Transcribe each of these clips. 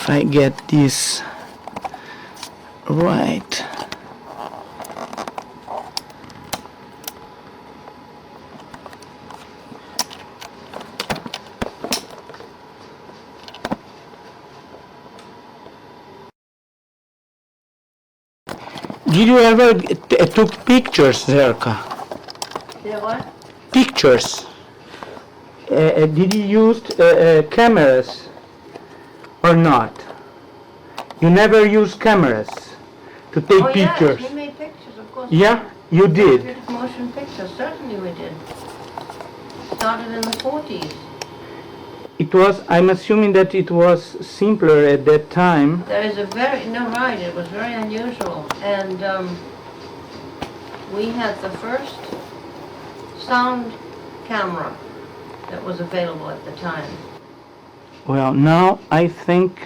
if I get this right. Did you ever took pictures, Zerka? Yeah, what? Pictures. Did you use cameras or not? You never use cameras to take pictures. Yes, we made pictures, of course. Yeah, you did. Motion pictures, certainly we did. Started in the 40s. It was, I'm assuming that it was simpler at that time. There is a right, it was very unusual. And we had the first sound camera that was available at the time. Well, now I think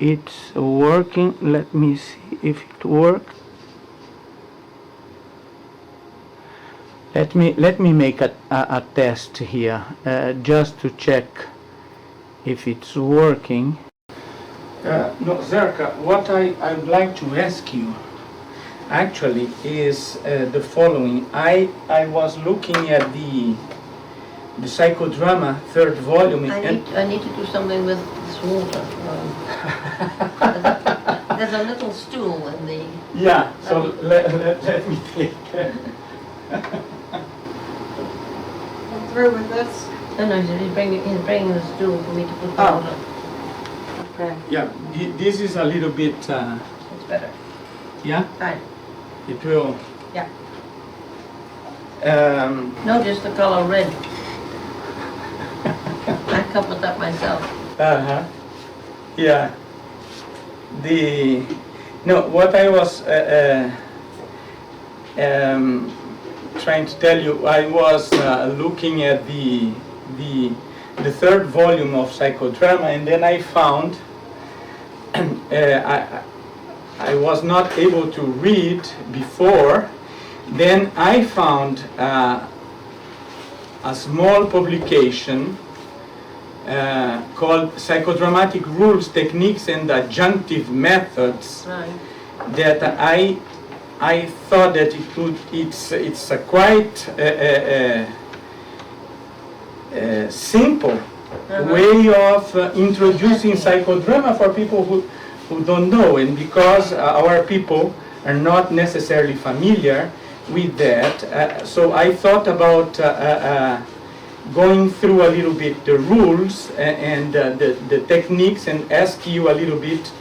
it's working. Let me see if it worked. Let me make a test here, just to check if it's working. No, Zerka, what I'd like to ask you actually is the following. I was looking at the psychodrama third volume. I need to do something with this water. There's a little stool in the... Yeah, so let me take through with this? No, he's bringing the stool for me to put the water. Okay. Yeah, this is a little bit... It's better. Yeah? Fine. It will... Yeah. Notice the color red. I covered that myself. Uh-huh. Yeah. What I was trying to tell you, I was looking at the third volume of Psychodrama, and then I found I was not able to read before. Then I found a small publication called Psychodramatic Rules, Techniques and Adjunctive Methods, Right. that I thought that it's a quite simple way of introducing psychodrama for people who don't know, and because our people are not necessarily familiar with that, so I thought about going through a little bit the rules and the techniques, and ask you a little bit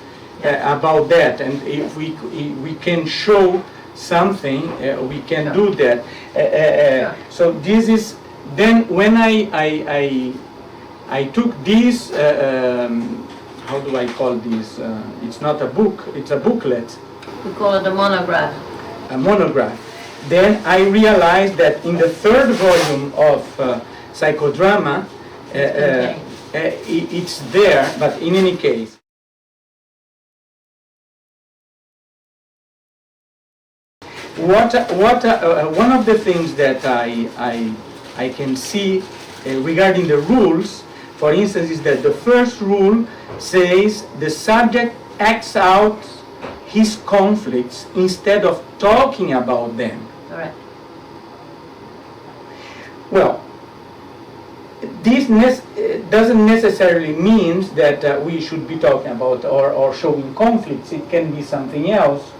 about that, and if we can show something, we can do that. So this is, then when I took this, how do I call this? It's not a book, it's a booklet. We call it a monograph. A monograph. Then I realized that in the third volume of Psychodrama, it's there, but in any case. One of the things that I can see regarding the rules, for instance, is that the first rule says the subject acts out his conflicts instead of talking about them. Correct. Well, this doesn't necessarily mean that we should be talking about or showing conflicts. It can be something else.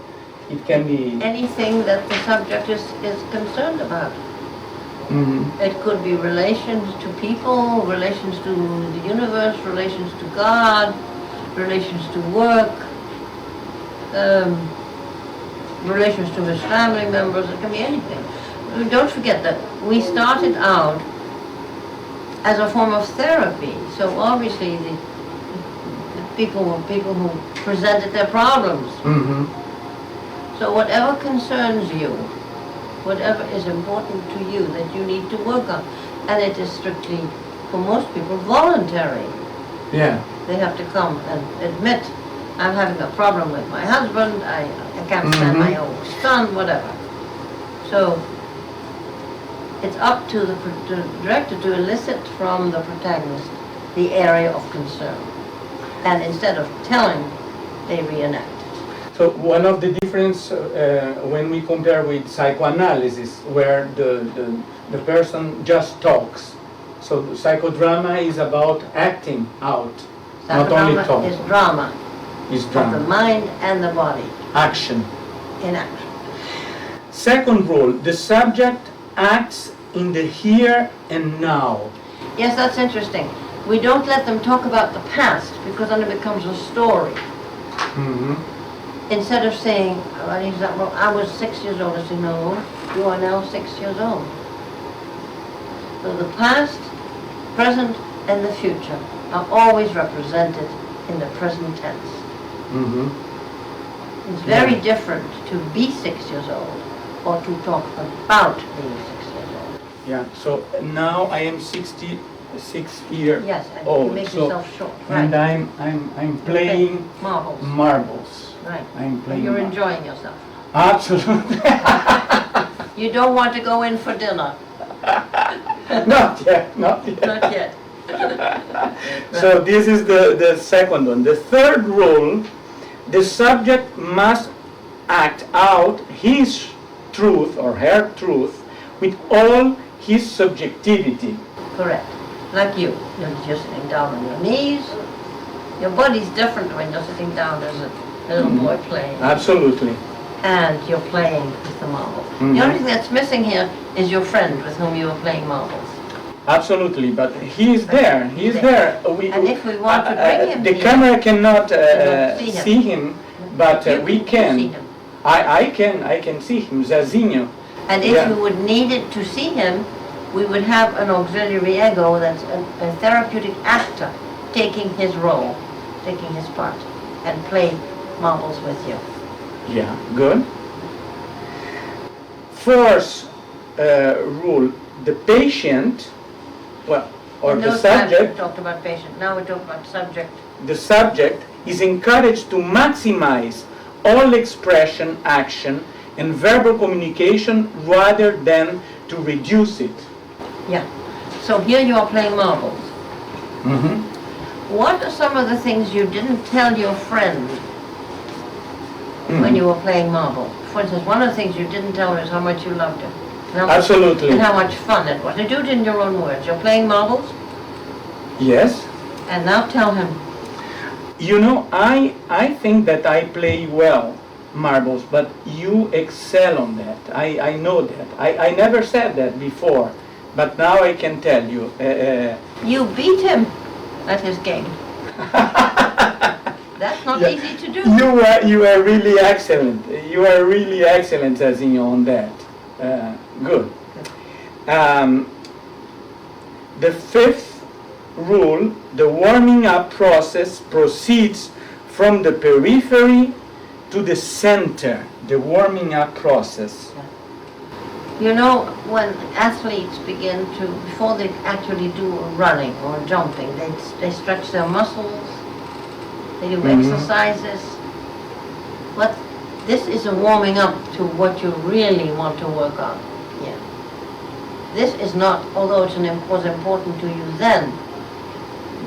It can be anything that the subject is concerned about. Mm-hmm. It could be relations to people, relations to the universe, relations to God, relations to work, relations to his family members. It can be anything. Don't forget that we started out as a form of therapy. So obviously the people were people who presented their problems. Mm-hmm. So whatever concerns you, whatever is important to you that you need to work on, and it is strictly, for most people, voluntary. Yeah. They have to come and admit, I'm having a problem with my husband, I can't stand my own son, whatever. So it's up to the director to elicit from the protagonist the area of concern. And instead of telling, they reenact. So one of the difference when we compare with psychoanalysis, where the person just talks. So the psychodrama is about acting out, not only talk. Psychodrama is drama Is of drama. the mind and the body Action. in action. Second rule, the subject acts in the here and now. Yes, that's interesting. We don't let them talk about the past because then it becomes a story. Mhm. Instead of saying, for example, I was 6 years old, I say, no, you are now 6 years old. So the past, present, and the future are always represented in the present tense. Mhm. It's very different to be 6 years old or to talk about being 6 years old. Yeah. So now I am 66 years Yes, and old. you make so, yourself short. and Right. I'm playing Marbles. marbles. Right. I'm playing. You're marbles. enjoying yourself. Absolutely. You don't want to go in for dinner. Not yet. Not yet. Not yet. So this is the second one. The third rule, the subject must act out his truth or her truth with all his subjectivity. Correct. Like you. You're sitting down on your knees. Your body's different when you're sitting down as a little boy playing. Absolutely. And you're playing with the marbles. Mhm. The only thing that's missing here is your friend with whom you were playing marbles. Absolutely, but he is there. He is there. And if we want to bring him the here, camera cannot see him. see him, but you we see can. him. I can see him, Zazinho. And if Yeah. you would need it to see him, we would have an auxiliary ego that's a therapeutic actor taking his role, taking his part, and play marbles with you. Yeah, good. Fourth rule, the patient, well, or In the those times we subject, talked about patient, now we talk about subject. the subject is encouraged to maximize all expression, action, and verbal communication rather than to reduce it. Yeah. So here you are playing marbles. Mm-hmm. What are some of the things you didn't tell your friend when you were playing marbles? For instance, one of the things you didn't tell her is how much you loved him. Absolutely. And how much fun it was. Now do it in your own words. You're playing marbles, Yes. and now tell him. You know, I think that I play well marbles, but you excel on that. I know that. I never said that before, but now I can tell you. You beat him at his game. That's not Yeah. easy to do. You are really excellent. You are really excellent, Zazinho, on that. Good. The fifth rule, the warming up process proceeds from the periphery to the center. The warming up process. You know, when athletes begin to, before they actually do running or jumping, they stretch their muscles, they do exercises. This is a warming up to what you really want to work on. Yeah. This is not, although was important to you then,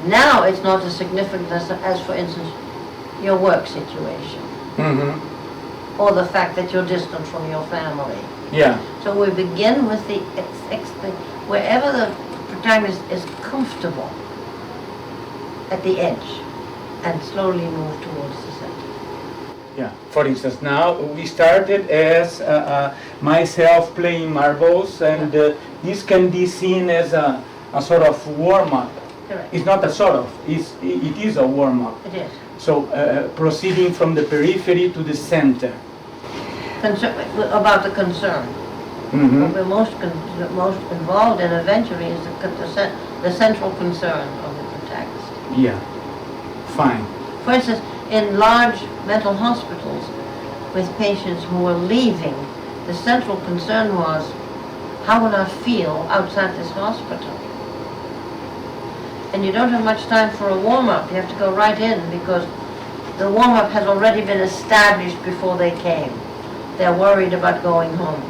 now it's not as significant as for instance, your work situation. Mm-hmm. Or the fact that you're distant from your family. Yeah. So we begin with the wherever the protagonist is comfortable at the edge and slowly move towards the center. Yeah. For instance, now we started as myself playing marbles, and this can be seen as a sort of warm-up. Correct. It's not a sort of, it is a warm-up. It is. So proceeding from the periphery to the center. About the concern. Mm-hmm. What we're most involved in eventually is the central concern of the protagonist. Yeah. Fine. For instance, in large mental hospitals with patients who were leaving, the central concern was, how will I feel outside this hospital? And you don't have much time for a warm-up. You have to go right in because the warm-up has already been established before they came. They're worried about going home.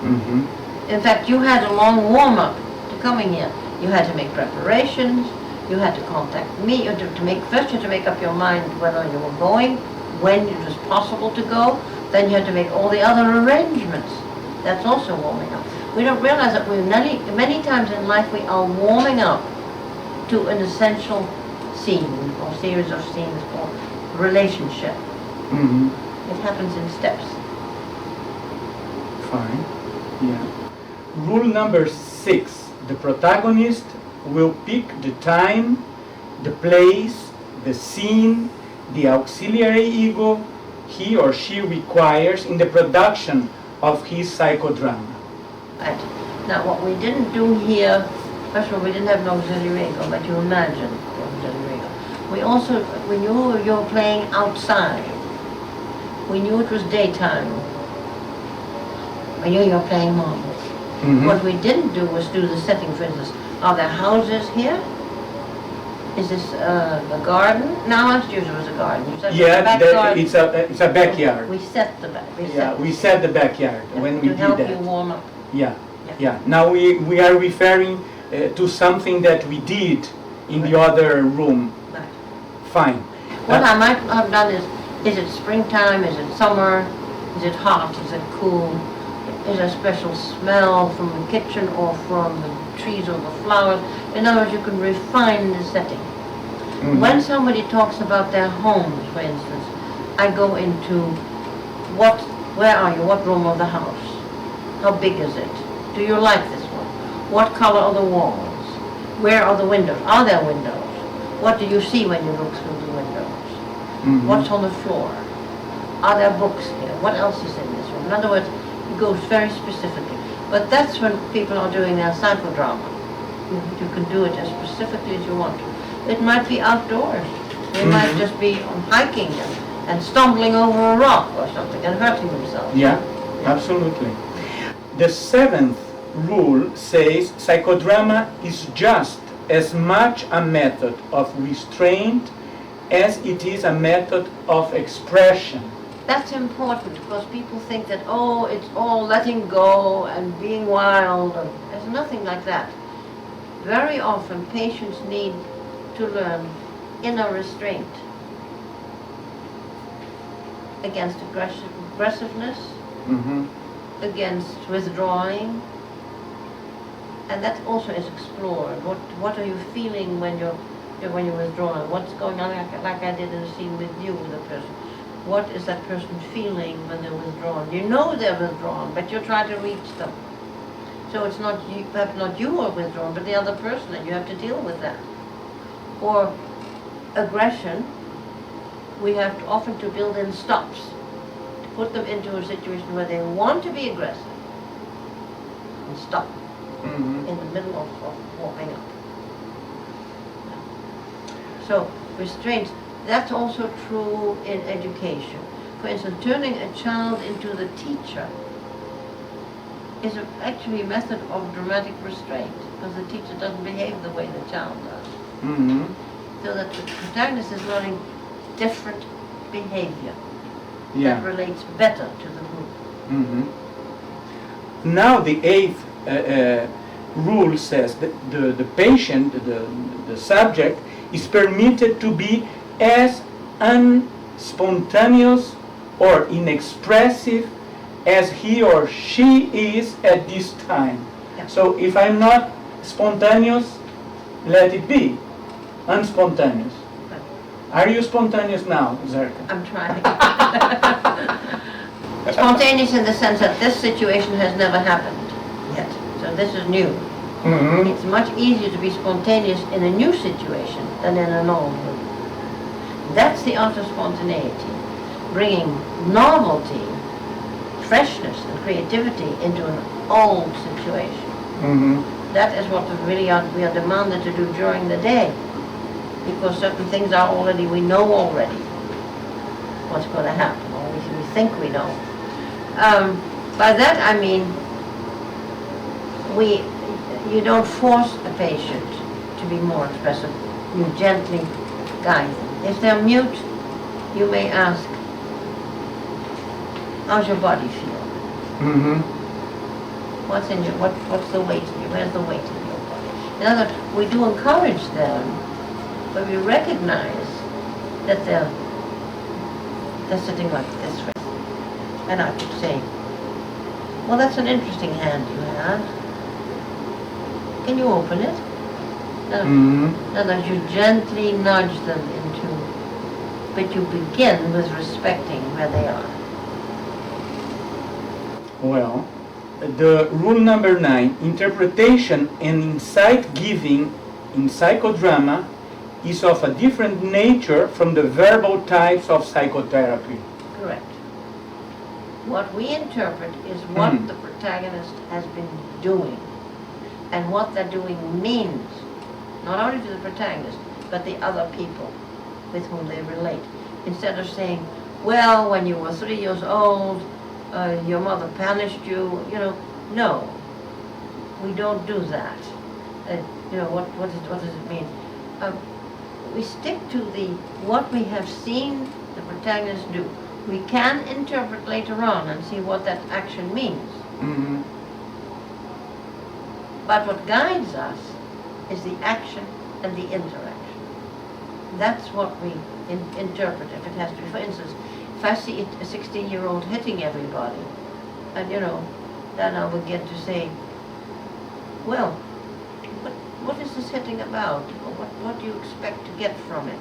Mm-hmm. In fact, you had a long warm-up to coming here. You had to make preparations, you had to contact me, you had first you had to make up your mind whether you were going, when it was possible to go, then you had to make all the other arrangements. That's also warming up. We don't realize that many times in life we are warming up to an essential scene or series of scenes or relationship. It happens in steps. Fine. Yeah. Rule number 6. The protagonist will pick the time, the place, the scene, the auxiliary ego he or she requires in the production of his psychodrama. Right. Now what we didn't do here, first of all, we didn't have an auxiliary ego, but you imagine the auxiliary ego. We also, we knew you were playing outside. We knew it was daytime. We knew you were playing marbles. What we didn't do was do the setting, for instance. Are there houses here? Is this a garden? No, I was used it was a garden. It's a backyard. We set the back. We set the backyard when we did that. To help you warm up. Yeah. Now we are referring to something that we did in the other room. Right. Fine. What I might have done is it springtime? Is it summer? Is it hot? Is it cool? Is there a special smell from the kitchen or from the trees or the flowers? In other words, you can refine the setting. When somebody talks about their homes, for instance, I go into where are you? What room of the house? How big is it? Do you like this one? What color are the walls? Where are the windows? Are there windows? What do you see when you look through the windows? What's on the floor? Are there books here? What else is in this room? In other words, it goes very specifically. But that's when people are doing their psychodrama. You can do it as specifically as you want to. It might be outdoors. They might just be hiking and stumbling over a rock or something and hurting themselves. Yeah, absolutely. The 7th rule says psychodrama is just as much a method of restraint as it is a method of expression. That's important because people think that, oh, it's all letting go and being wild. There's nothing like that. Very often patients need to learn inner restraint against aggressiveness, against withdrawing, and that also is explored. What are you feeling when you're withdrawing? What's going on, like I did in the scene with you, with a person. What is that person feeling when they're withdrawn? You know they're withdrawn, but you're trying to reach them. So it's not you, perhaps not you are withdrawn, but the other person, and you have to deal with that. Or aggression, we have to often to build in stops, to put them into a situation where they want to be aggressive, and stop in the middle of warming up. So restraints, that's also true in education. For instance, turning a child into the teacher is actually a method of dramatic restraint, because the teacher doesn't behave the way the child does. So that the protagonist is learning different behavior that relates better to the group. Now the 8th rule says that the patient, the subject, is permitted to be as unspontaneous or inexpressive as he or she is at this time. So if I'm not spontaneous, let it be unspontaneous. Are you spontaneous now, Zerka? I'm trying. Spontaneous in the sense that this situation has never happened yet. So this is new. It's much easier to be spontaneous in a new situation than in an old one. That's the art of spontaneity, bringing novelty, freshness and creativity into an old situation. That is what we are demanded to do during the day, because certain things are already, we know already what's going to happen, or we think we know. By that I mean, you don't force a patient to be more expressive, you gently guide them. If they're mute, you may ask, how's your body feel? What's the weight in you? Where's the weight in your body? In other words, we do encourage them, but we recognize that they're sitting like this, and I could say, well, that's an interesting hand you have. Can you open it? In other words, you gently nudge them into, but you begin with respecting where they are. Well, the rule number 9, interpretation and insight giving in psychodrama is of a different nature from the verbal types of psychotherapy. Correct. What we interpret is what the protagonist has been doing, and what that doing means, not only to the protagonist, but the other people with whom they relate. Instead of saying, well, when you were 3 years old, your mother punished you, no, we don't do that. What does it mean? We stick to what we have seen the protagonist do. We can interpret later on and see what that action means. But what guides us is the action and the interaction. That's what we interpret if it has to be. For instance, if I see a 16-year-old hitting everybody, and then I'll begin to say, well, what is this hitting about? What do you expect to get from it?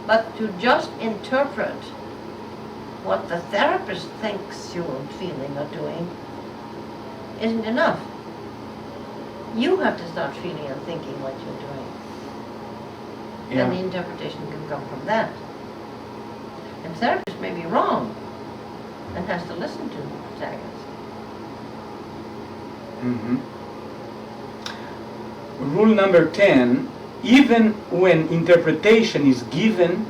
But to just interpret what the therapist thinks you're feeling or doing isn't enough. You have to start feeling and thinking what you're doing. Yeah. And the interpretation can come from that. And the therapist may be wrong and has to listen to the protagonist. Rule number 10, even when interpretation is given,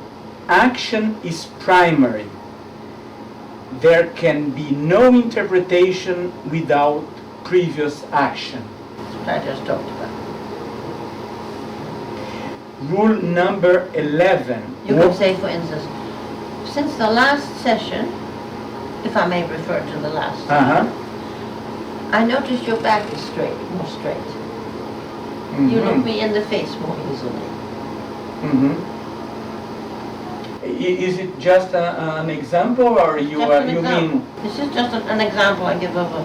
action is primary. There can be no interpretation without previous action. That's what I just talked about. Rule number 11. You could say, for instance, since the last session, if I may refer to the last session, I noticed your back is more straight. You look me in the face more easily. Is it just an example, or you mean? This is just an example I give of a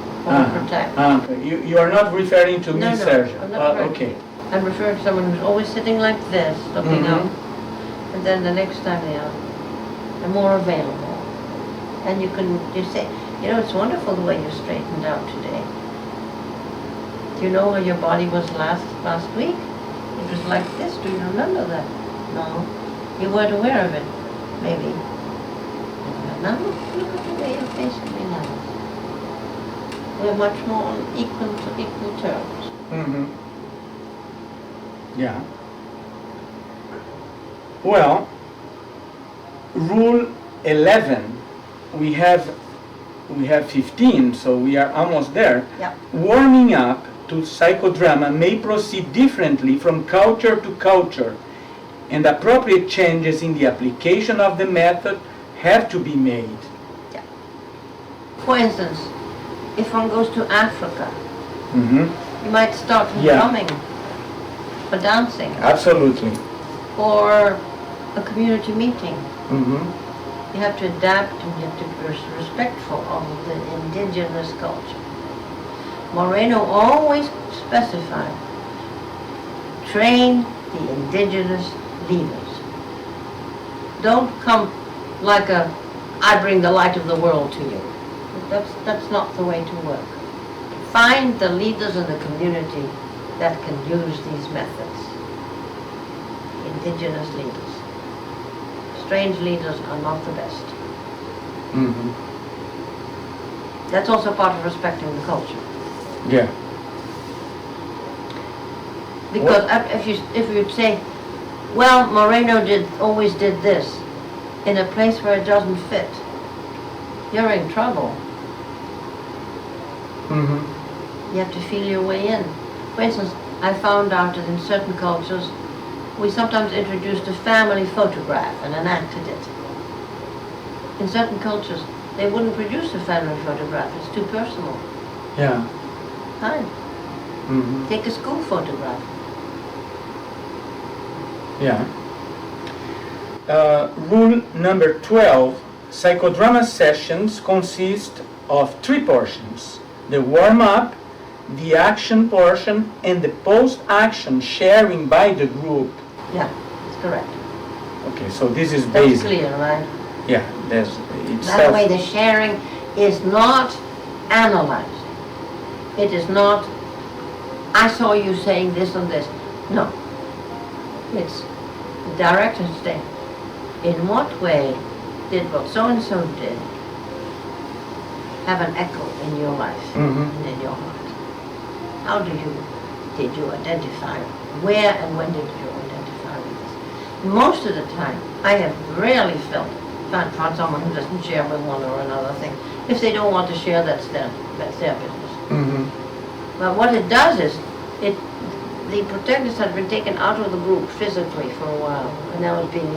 protagonist. Okay. You are not referring to me, Sergio. I'm not referring okay. to you. I'm referring to someone who's always sitting like this, looking up, and then the next time they're more available. And you say, it's wonderful the way you straightened out today. Do you know where your body was last week? It was like this. Do you remember that? No. You weren't aware of it. Maybe. Now look at the way you're facing me now. We're much more on equal terms. Yeah. Well, rule 11, we have 15, so we are almost there. Yeah. Warming up to psychodrama may proceed differently from culture to culture, and appropriate changes in the application of the method have to be made. Yeah. For instance, if one goes to Africa, you might start with drumming or dancing. Absolutely. Or a community meeting. You have to adapt and you have to be respectful of the indigenous culture. Moreno always specified, train the indigenous leaders. Don't come like I bring the light of the world to you. That's not the way to work. Find the leaders in the community that can use these methods. Indigenous leaders. Strange leaders are not the best. That's also part of respecting the culture. Yeah. Because if you'd say, well, Moreno always did this, in a place where it doesn't fit, you're in trouble. You have to feel your way in. For instance, I found out that in certain cultures, we sometimes introduced a family photograph and enacted it. In certain cultures, they wouldn't produce a family photograph. It's too personal. Yeah. time. Mhm. Take a school photograph. Yeah. Rule number 12, psychodrama sessions consist of 3 portions: the warm-up, the action portion, and the post-action sharing by the group. Yeah, that's correct. Okay, so this is That's basic. clear, right? Yeah, there's it's That way the sharing is not analyzing. It is not, I saw you saying this and this. No. It's the director saying, in what way did what so-and-so did have an echo in your life Mhm. and in your heart? How did you identify? Where and when did you identify with this? Most of the time, I have rarely found someone who doesn't share with one or another thing. If they don't want to share, that's their business. Mhm. But what it does is, the protagonist has been taken out of the group physically for a while, and now is being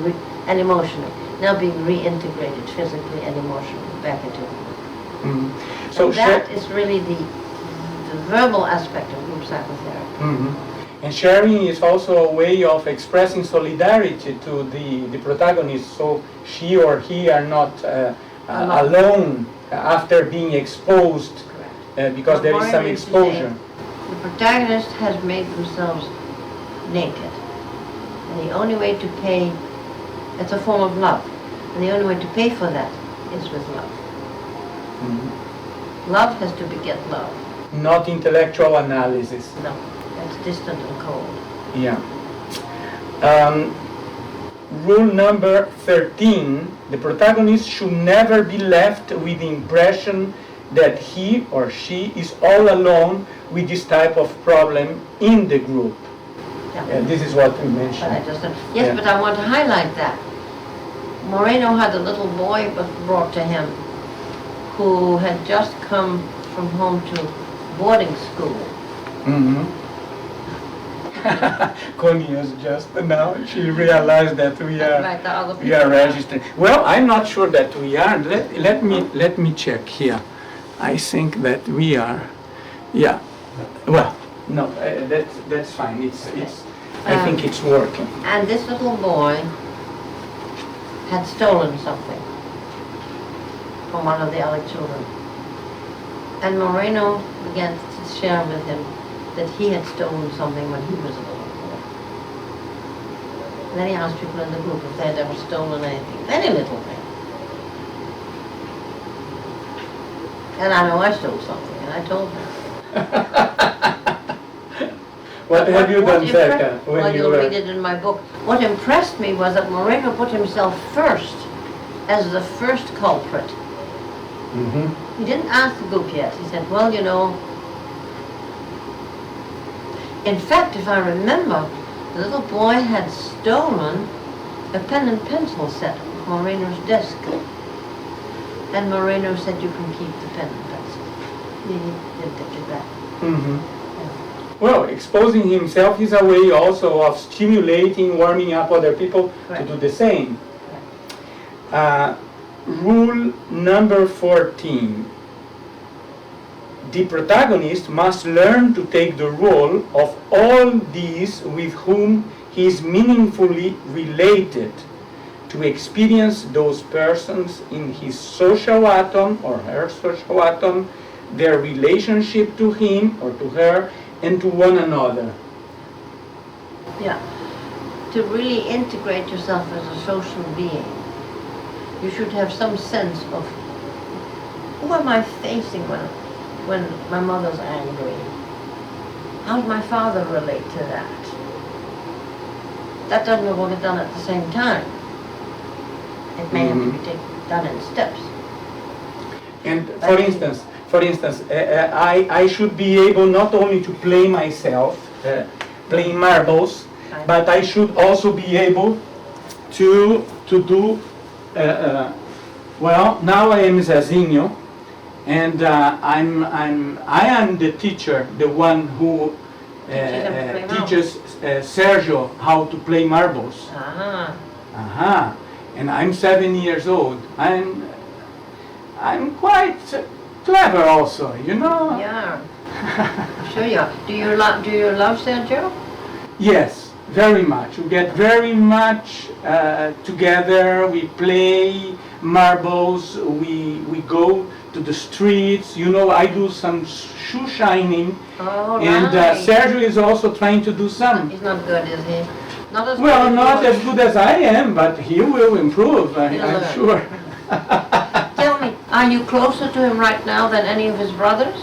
and emotionally, now being reintegrated physically and emotionally back into the group. Mhm. So And that is really the verbal aspect of group psychotherapy. Mhm. And sharing is also a way of expressing solidarity to the protagonist, so she or he are not alone after being exposed, Correct. because there is some Moreno used to exposure. say, the protagonist has made themselves naked, and the only way to pay, it's a form of love, and the only way to pay for that is with love. Mhm. Love has to beget love. Not intellectual analysis. No, that's distant and cold. Yeah. Rule number 13, the protagonist should never be left with the impression that he or she is all alone with this type of problem in the group. Yeah. This is what we But I mentioned. just, yes, Yeah. but I want to highlight that. Moreno had a little boy brought to him who had just come from home to boarding school. Mm-hmm. Connie is just now, she realized that we Right, the other are people. registering. Well, I'm not sure that we are. Let me check here. I think that we are. Yeah. Well, no, that's fine. I think it's working. And this little boy had stolen something from one of the other children. And Moreno began to share with him that he had stolen something when he was a little boy. And then he asked people in the group if they had ever stolen anything, any little thing. And I know I stole something, and I told him. What have you done, impressed- Zerka, when Well, you you'll were? read it in my book. What impressed me was that Moreno put himself first as the first culprit. Mhm. He didn't ask the group yet. He said, well, you know, in fact, if I remember, the little boy had stolen a pen and pencil set from Moreno's desk. And Moreno said, you can keep the pen and pencil. He didn't take it back. Mhm. Well, exposing himself is a way also of stimulating, warming up other people Right. to do the same. Rule number 14. The protagonist must learn to take the role of all these with whom he is meaningfully related, to experience those persons in his social atom or her social atom, their relationship to him or to her, and to one another. Yeah. To really integrate yourself as a social being, you should have some sense of who am I facing when my mother's angry? How does my father relate to that? That doesn't all get done at the same time. It may have to be done in steps. And for instance, I should be able not only to play myself, playing marbles, but I should also be able to do. Well, now I am Zezinho, and I am the teacher, the one who teaches Sergio how to play marbles. And I'm 7 years old. I'm quite clever also, you know. Yeah. Sure you are. Do you love Sergio? Yes, very much. We get very much together. We play marbles. We go to the streets. You know, I do some shoe shining. Oh, And right. Sergio is also trying to do some. He's not good, is he? Not as Well, good not as as good as I am, but he will improve, He'll I'm learn. sure. Tell me, are you closer to him right now than any of his brothers?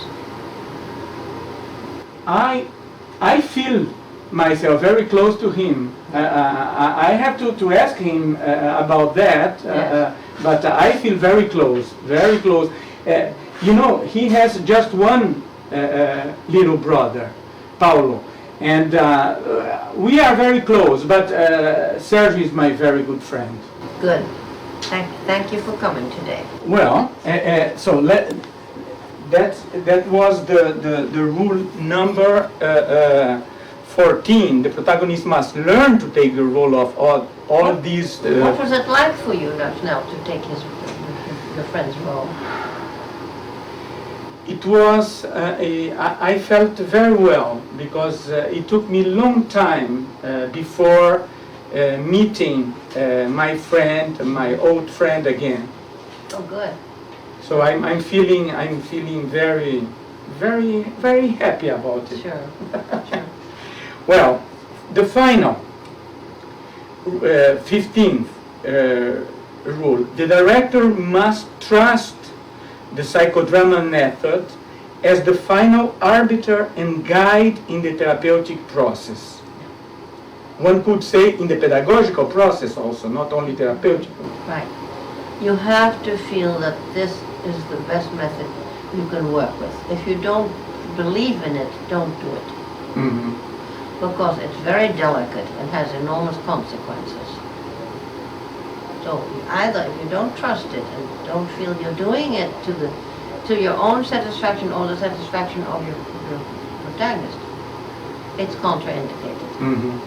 I feel myself very close to him. I have to ask him about that, Yes. but I feel very close, very close. You know, he has just one little brother, Paulo, and we are very close, but Sergio is my very good friend. Good. Thank you for coming today. Well, so that was the rule number 14. The protagonist must learn to take the role of all of these. What was it like for you now to take your friend's role? It was, I felt very well, because it took me a long time before meeting my friend, my old friend again. Oh, good. So I'm feeling very, very, very happy about it. Sure. Sure. Well, the final 15th rule: the director must trust the psychodrama method as the final arbiter and guide in the therapeutic process. One could say in the pedagogical process also, not only therapeutic. Right. You have to feel that this is the best method you can work with. If you don't believe in it, don't do it. Mm-hmm. Because it's very delicate and has enormous consequences. So either if you don't trust it and don't feel you're doing it to your own satisfaction or the satisfaction of your protagonist, it's contraindicated. Mm-hmm.